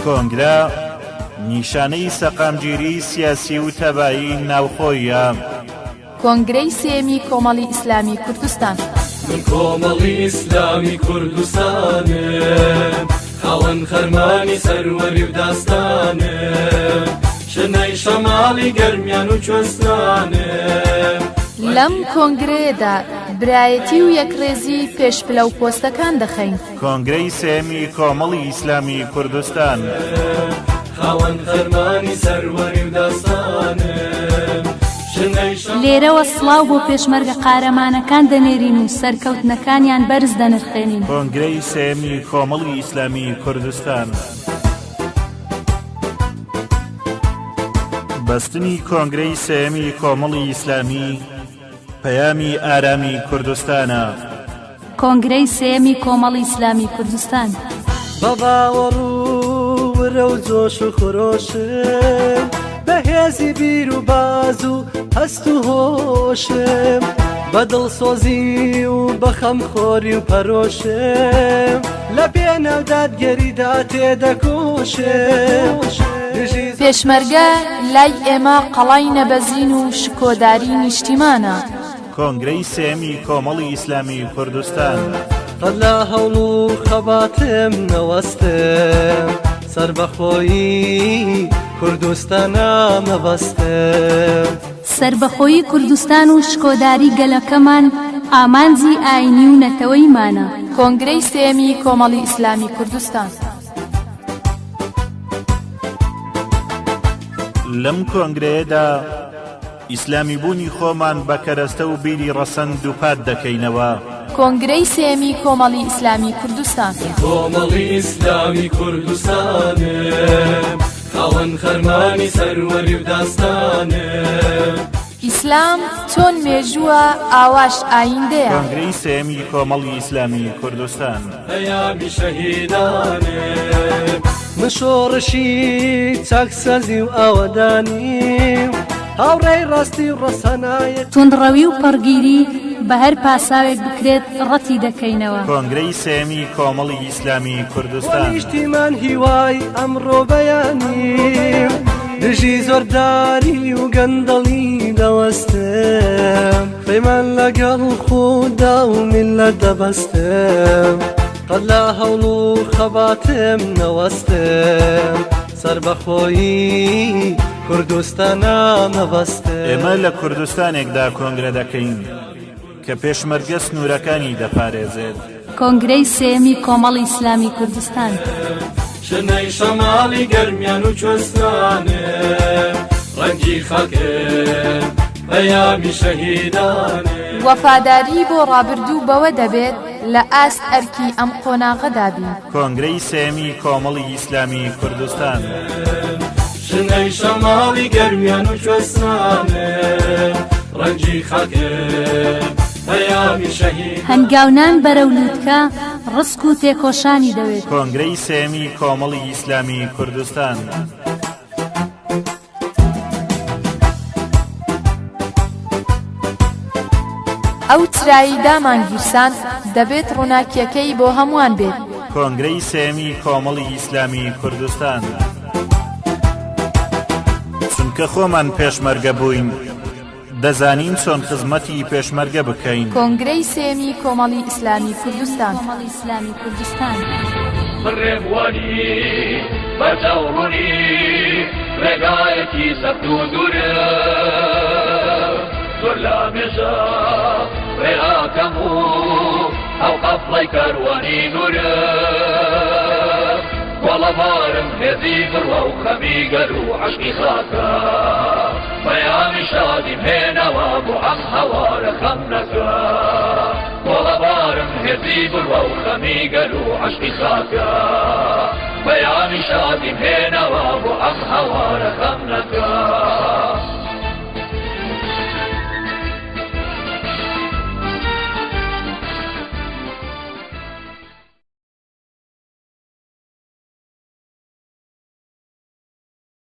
کۆنگرە نیشانەی سەقامگیری سیاسی و تەبایی ناوخۆیە. کۆنگرەی سێمی کۆمەڵی ئیسلامی کوردستان. من کۆمەڵی ئیسلامی کوردستانم، خاوەن خەرمانی سەروەری و داستانم، شنەی شەماڵی گەرمیان و کوێستانم. لەم کۆنگرەیەدا برایەتی و یەکڕێزی پێشبلە و پۆستەکان دەخەین. کۆنگرەی سێمی کۆمەڵی ئیسلامی کوردستان. خاوەن خەرمانی سەروەری و داستانم، لێرەوە سڵاو بۆ پێشمەرگە قارەمانەکان دەنێرین و سەرکەوتنەکانیان بەرز دەنرخێنین. کۆنگرەی سێمی کۆمەڵی ئیسلامی کوردستان. بەستنی کۆنگرەی سێمی کۆمەڵی ئیسلامی پەیامی ئارامی کوردستانە. کۆنگرەی سێمی کۆمەڵی ئیسلامی کوردستان. بە باوەڕ و ورە و جۆش و خۆشم، بەهێزی بیر و باز و هەست و هۆشم، بە دڵسۆزی و بە خەمخۆری و پەرۆشم، لە پێناو دادگەریدا تێدەکۆشم. پێشمەرگە لای ئێمە قەڵای نەبەزین و شکۆداری نیشتیمانە. کۆنگرەی سێمی کۆمەڵی ئیسلامی کوردستان. قەلا هەوڵ و خەباتم نەوەستم، سەربەخۆیی کوردستانە مەبەستم. سەربەخۆیی کوردستان و شکۆداری گەلەکەمان ئامانجی ئاینی و نەتەوەیمانە. کۆنگرەی سێمی کۆمەڵی ئیسلامی کوردستان. لەم کۆنگرەیەدا ئیسلامی بوونی خۆمان بە کەرەستە و بیری ڕەسەند و پات دەکەینەوە. کۆنگرەی سێمی کۆمەڵی ئیسلامی کوردستان. کۆمەڵی ئیسلامی کوردستانم، خاوەن خەرمانی سەروەری و داستانم. ئیسلام چۆن مێژووە ئاواش ئایندەیە. کۆنگرەی سێمی کۆمەڵی ئیسلامی کوردستان. پەیامی شەهیدانم، من شۆڕشی چاکسەزی و ئاوەدانی، هاوڕێی ڕاستی و ڕەسەنایەت، توندڕەوی و پەڕگیری بە هەر پاساوێک بکرێت ڕەتی دەکەینەوە. کۆنگرەی سێمی کۆمەڵی ئیسلامی کوردستان. نیشتیمان هیوای ئەمڕۆ بەیانی، دژی زۆرداری و گەندەڵی دەوەستم، پەیمان لەگەڵ خۆدا و میللەت دەبەستم، قەلا هەوڵ و خەباتم نەوەستم، سەربەخۆیی کوردستانە مەبەستم. ئێمە لە کوردستانێکدا کۆنگرە دەکەین کە پێشمەرگە سنوورەکانی دەپارێزێت. کۆنگرەی سێمی کۆمەڵی ئیسلامی کوردستان. شنەی شەماڵی گەرمیان و کوێستانم، ڕەنگی خەکم پەیامی شەهیدانم. وەفاداری بۆ ڕابردوو بەوە دەبێت لە ئاست ئەرکی ئەم قۆناغەدا بین. کۆنگرەی سێمی کۆمەڵی ئیسلامی کوردستان. شنەی شەماڵی گەرمیان و کوێستانم، ڕەنگی خەکم پەیامی شەهید. هەنگاونان بەرەو لووتکە ڕسک و تێکۆشانی دەوێت. کۆنگرەی سێمی کۆمەڵی ئیسلامی کوردستان. ئەو چرایی دامانگیرسان دەبێت ڕووناکیەکەی بۆ هەمووان بێت. کۆنگرەی سێمی کۆمەڵی ئیسلامی کوردستان. چونکە خۆمان پێشمەرگە بووین، دەزانین چۆن خزمەتی پێشمەرگە بکەین. کۆنگرەی سێمی کۆمەڵی ئیسلامی کوردستان. بڕێبوانی بەجەوڕوونی ڕێگایەکی سەفت و دوورە، زۆر لە مێژە ڕێهاکەم و ئەو قەفڵەی کاروانی نورە، وەڵەبارم هێزی بڕوە و خەمی گەر و عەشقی خاکە، پەیامی شادیم هێنەوە بۆ ئەم هەوارە خەمنەکە، وەڵەبارم هێزی بڕوە و خەمی گەر و عەشقی خاکە، پەیامی شادیم هێنەوە بۆ ئەم هەوارە خەمنەکە.